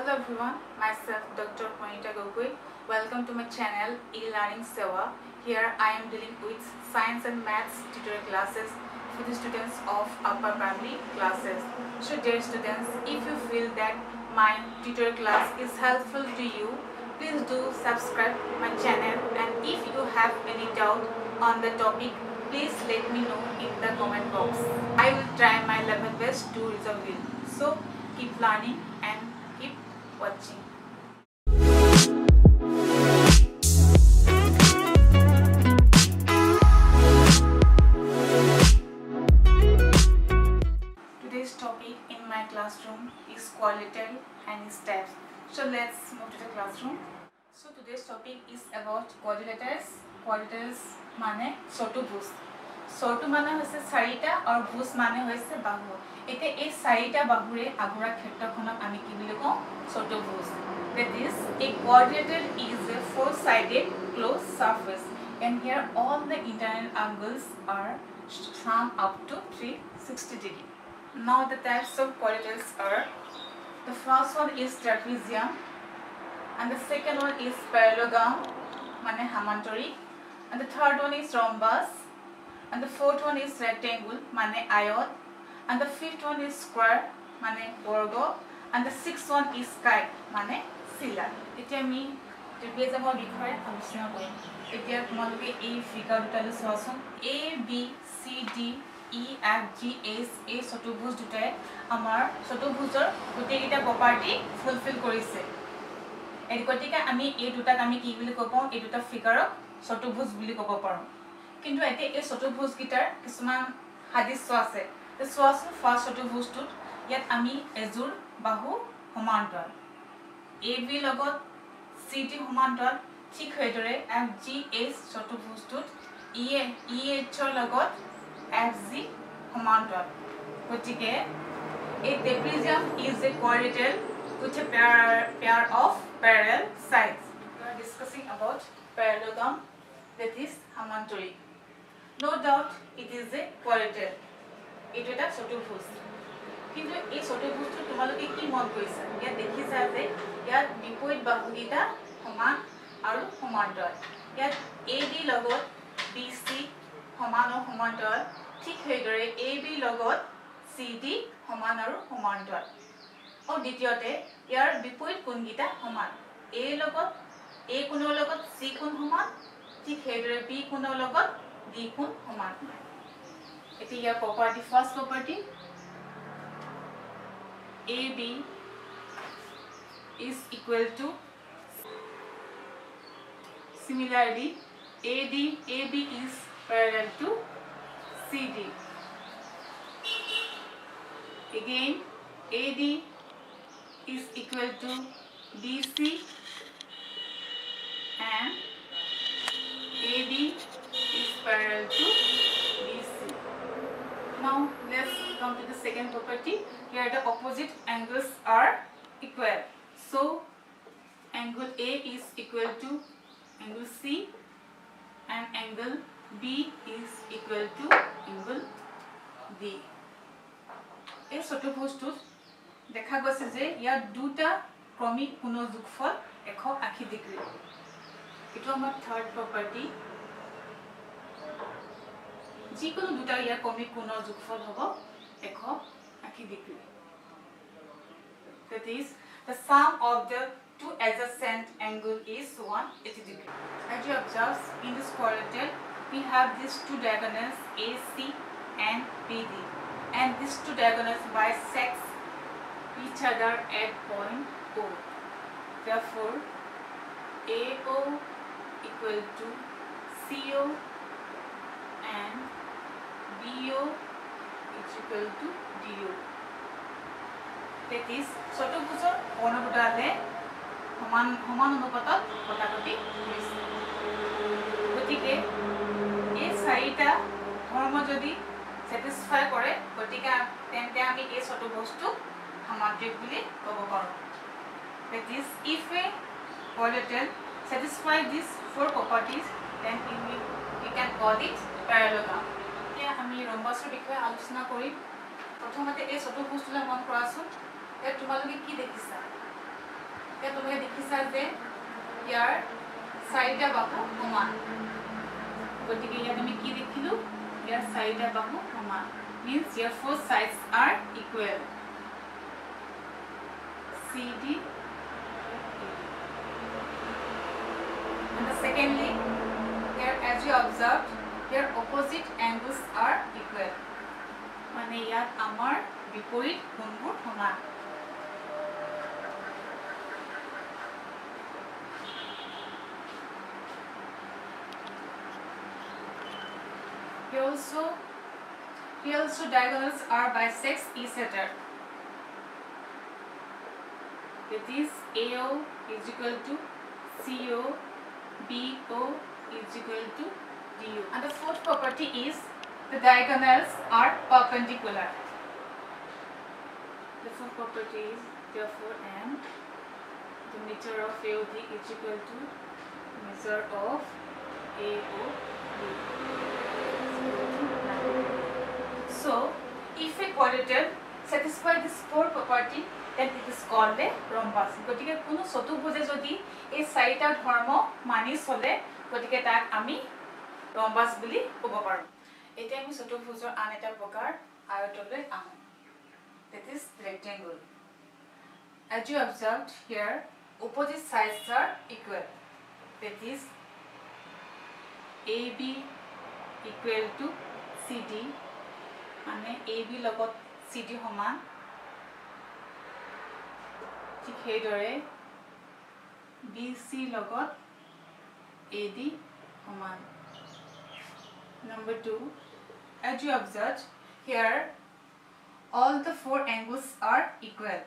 Hello everyone, myself Dr. Juanita Gogoi. Welcome to my channel E-Learning Sewa. Here I am dealing with science and maths tutorial classes for the students of upper primary classes. So dear students, if you feel that my tutorial class is helpful to you, please do subscribe my channel, and if you have any doubt on the topic, please let me know in the comment box. I will try my level best to resolve it. So keep learning and keep watching. Today's topic in my classroom is quadrilateral and steps. So let's move to the classroom. So today's topic is about quadrilaterals. Quadrilaterals माने चतुर्भुज. चतु माने होइसे चारिटा और भुज माने होइसे बाहु. एते ए चारिटा बाहुरे आगुरा क्षेत्रखनक आमी कि बुली कওঁ चतुर्भुज. That is, a quadrilateral is a four-sided closed surface, and here all the internal angles are sum up to 360 degree. Now the types of quadrilaterals are: the first one is trapezium, and the second one is parallelogram, mane hamantori, and the third one is rhombus, and the fourth one is rectangle, mane iot, and the fifth one is square, mane borgo, and the sixth one is kite, mane cylinder. এতিয়া আমি ট্ৰেপেজিয়ামৰ বিষয়ে আলোচনা কৰিম. এতিয়া তোমালোকে এই figure দুটালৈ চোৱাচোন. A B C D E F G H এই চতুৰ্ভুজ দুটাই আমাৰ চতুৰ্ভুজৰ গোটেইকেইটা প্ৰপাৰ্টি ফুলফিল কৰিছে. এই গতিকে আমি এই দুটাক আমি কি বুলি ক'ব পাৰোঁ? এই দুটা ফিগাৰক চতুৰ্ভুজ বুলি ক'ব পাৰোঁ. কিন্তু এতিয়া এই চতুৰ্ভুজকেইটাৰ কিছুমান সাদৃশ্য আছে. চোৱাচোন, ফাৰ্ষ্ট চতুৰ্ভুজটোত ইয়াত আমি এযোৰ বাহু সমান্তৰাল, এ বি লগত চি ডি সমান্তৰাল, ঠিক সেইদৰে এফ জি এইচ চতুৰ্ভুজটোত ই এইচৰ লগত এফ জি সমান্তৰাল. গতিকে এই trapezium is a quadrilateral with a pair of parallel sides. We are discussing about parallelogram, that is hamantori. No doubt it is a quadrilateral. এটা এটা চতুৰ্ভুজ. কিন্তু এই চতুৰ্ভুজটো তোমালোকে কি মন কৰিছা? ইয়াত দেখিছা যে ইয়াত বিপৰীত বাহুকেইটা সমান আৰু সমান্তৰাল. ইয়াত এ ডি লগত বি চি সমান আৰু সমান্তৰাল, ঠিক সেইদৰে এ বি লগত চি ডি সমান আৰু সমান্তৰাল. আৰু দ্বিতীয়তে ইয়াৰ বিপৰীত কোণকেইটা সমান. এ লগত এ কোণৰ লগত চি কোণ সমান, ঠিক সেইদৰে বি কোণৰ লগত ডি কোণ সমান. এতিয়া ইয়াৰ property, first property AB is equal to, similarly AB is parallel to CD. Again AD is equal to BC and AD is parallel to BC. Now let's come to the second property. Here the opposite angles are equal. So angle A is equal to angle C and angle B is equal to angle D. এই চতুৰ্ভুজটোত দেখা গৈছে যে ইয়াৰ দুটা ক্ৰমিক কোণৰ যোগফল 180 degree. এইটো আমাৰ থাৰ্ড প্ৰপাৰ্টি. যিকোনো দুটা ইয়াৰ ক্ৰমিক কোণৰ যোগফল হ'ব 180 degree. That is, the sum of the two adjacent angle is 180 degree. As you observe, in this quadrilateral we have these two diagonals AC and BD, and these two diagonals bisect each other at point O. Therefore AO equal to CO and BO is equal to DO. That is, চতুৰ্ভুজৰ কোণ দুটালে সমান অনুপাতত কটাকটি হৈছে. গতিকে এই চাৰিটা ধৰ্ম যদি satisfy কৰে, গতিকে তেন্তে আমি এই চতুৰ্ভুজটোক সামান্তৰিক বুলি ক'ব পাৰোঁ. That is, if a quadrilateral satisfy these four properties, then we can call it parallelogram. এতিয়া আমি ৰম্বাছৰ বিষয়ে আলোচনা কৰিম. প্ৰথমতে এই চতুৰ্ভুজটোলৈ মন কৰাচোন. ইয়াত তোমালোকে কি দেখিছা? এতিয়া তুমি দেখিছা যে ইয়াৰ চাৰিটা বাহু সমান গতিকে ইয়াত আমি কি দেখিলো ইয়াৰ চাৰিটা বাহু সমান means your four sides are equal CD and the secondly here as you observed here opposite angles are equal মানে ইয়াত আমাৰ বিপৰীত কোণবোৰ সমান Here also diagonals are bisects each other. That is AO is equal to CO, BO is equal to DO. And the fourth property is the diagonals are perpendicular. The fourth property is therefore and the measure of AOD is equal to measure of AOD. So, if a quadrilateral satisfies this fourth property, then it is called a rhombus. গতিকে কোনো চতুৰ্ভুজে যদি এই চাৰিটা ধৰ্ম মানি চলে গতিকে তাক আমি ৰম্বাস বুলি ক'ব পাৰোঁ এতিয়া আমি চতুৰ্ভুজৰ আন এটা প্ৰকাৰ আয়তলৈ আহোঁ that is rectangle as you observed here opposite sides are equal that is AB equal to CD মানে AB লগত CD সমান ঠিক সেইদৰে BC লগত AD সমান number 2 as you observed here all the four angles are equal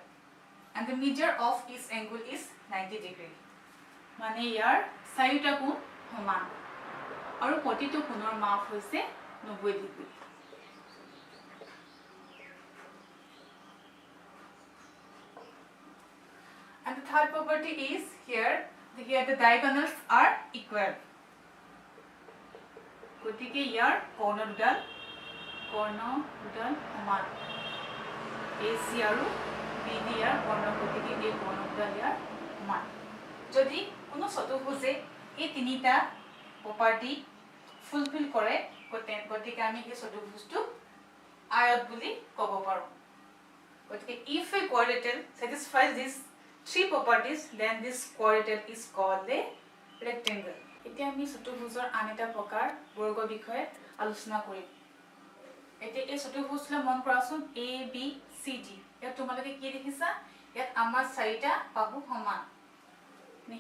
and the measure of each angle is 90 degree মানে ইয়াৰ চাৰিটা কোণ সমান আৰু প্ৰতিটো কোণৰ মাপ হৈছে 90 degree And the third property is here the diagonals are equal. গতিকে ইয়াৰ কৰ্ণ দুডাল সমান AC আৰু BD ইয়াৰ কৰ্ণ গতিকে এই কৰ্ণ দুডাল ইয়াৰ সমান যদি কোনো চতুৰ্ভুজে এই তিনিটা প্ৰপাৰ্টি ফুলফিল কৰে গতিকে আমি এই চতুৰ্ভুজটো আয়ত বুলি ক'ব পাৰোঁ গতিকে if a quadrilateral satisfies these three properties then this quadrilateral is called a rectangle এতিয়া আমি চতুৰ্ভুজৰ আন এটা প্ৰকাৰ বৰ্গ বিষয়ে আলোচনা কৰিম এতিয়া এই চতুৰ্ভুজলৈ মন কৰাচোন ABCD ইয়াত তোমালোকে কি দেখিছা ইয়াত আমাৰ চাৰিটা বাহু সমান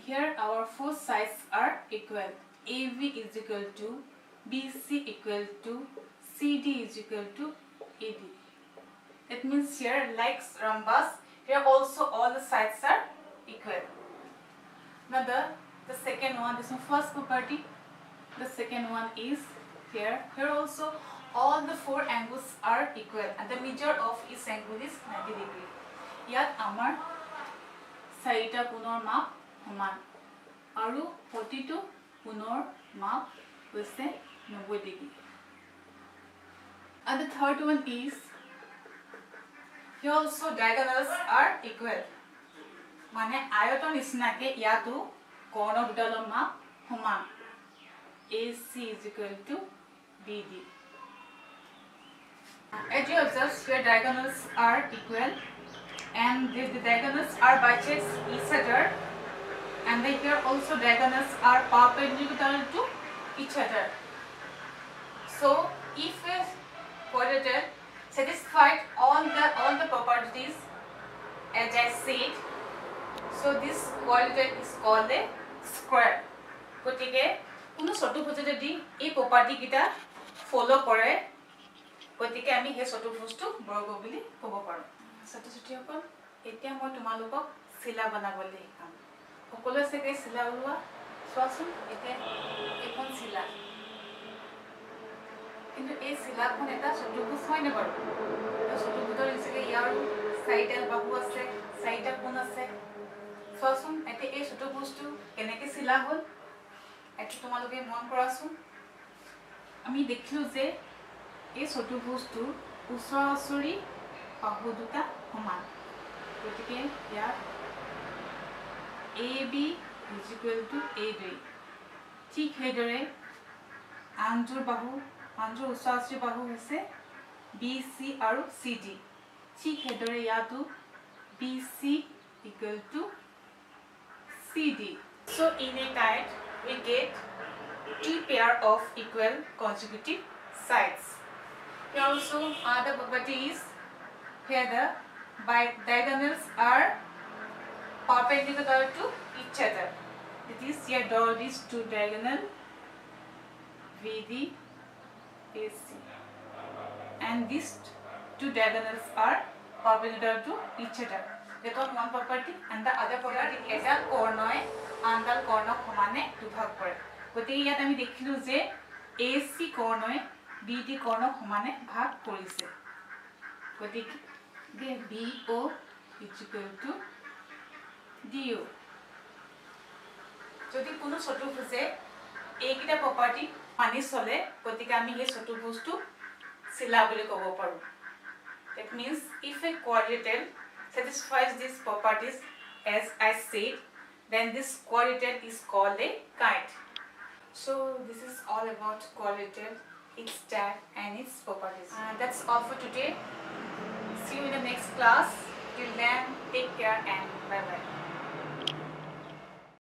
here our four sides are equal AB is equal to BC equal to CD is equal to AD it means here like rhombus here also all the sides are equal now the second one this is first property the second one is here also all the four angles are equal and the measure of each angle is 90 degree yat amar চাৰিটা কোণৰ মাপ সমান আৰু প্ৰতিটো কোণৰ মাপ হৈছে 90 degree and the third one is here also diagonals are equal মানে আয়তৰ নিচিনাকে ইয়াতো কৰ্ণ দুডালৰ মাপ সমান AC is equal to BD as you observe here diagonals are equal and the diagonals are bisects each other and here also diagonals are perpendicular to each other so if a quadrilateral satisfied all the properties as I said so this quadrilateral is called a square গতিকে কোনো চতুৰ্ভুজে যদি এই property কিটা ফলো কৰে গতিকে আমি হে চতুৰ্ভুজটো বৰ্গ বুলি ক'ব পাৰোঁ ছাত্ৰ-ছাত্ৰীসকল এতিয়া মই তোমালোকক চিলা বনাবলৈ শিকাম সকলোৱে চাগে চিলা ওলোৱা চোৱাচোন এতিয়া এখন চিলা কিন্তু এই চিলাখন এটা চতুৰ্ভুজ হয় নে বাৰু চতুৰ্ভুজৰ নিচিনাকে ইয়াৰো চাৰিটা বাহু আছে চাৰিটা কোণ আছে চোৱাচোন এতিয়া এই চতুৰ্ভুজটো কেনেকৈ চিলা হ'ল এইটো তোমালোকে মন কৰাচোন আমি দেখিলোঁ যে এই চতুৰ্ভুজটো ওচৰা-ওচৰি বাহু দুটা সমান গতিকে ইয়াত AB is equal to AD. ঠিক সেইদৰে আনজোৰ ওচৰা-ওচৰি বাহু হৈছে BC আৰু CD. ঠিক সেইদৰে ইয়াতো BC equal to CD. So in a kite we get two pair of equal consecutive sides. Here also other property is here the diagonals are perpendicular to each other. It is here draw these two diagonal VD AC, and these two diagonals are perpendicular to each other. That was one property, and the other property is a কৰ্ণই আনডাল কৰ্ণক সমানে দুভাগ কৰে. গতিকে ইয়াত আমি দেখিলো যে AC কৰ্ণই BD কৰ্ণক সমানে ভাগ কৰিছে. গতিকে BO is equal to DO. যদি কোনো চতুৰ্ভুজে এইকেইটা প্ৰপাৰ্টি মানি চলে গতিকে আমি এই চতুৰ্ভুজটো চিলা বুলি ক'ব পাৰোঁ. That means if a quadrilateral satisfies these properties as I said, then this quadrilateral is called a kite. So this is all about quadrilateral, its type and its properties. That's all for today. See you in the next class. Till then, take care and bye bye.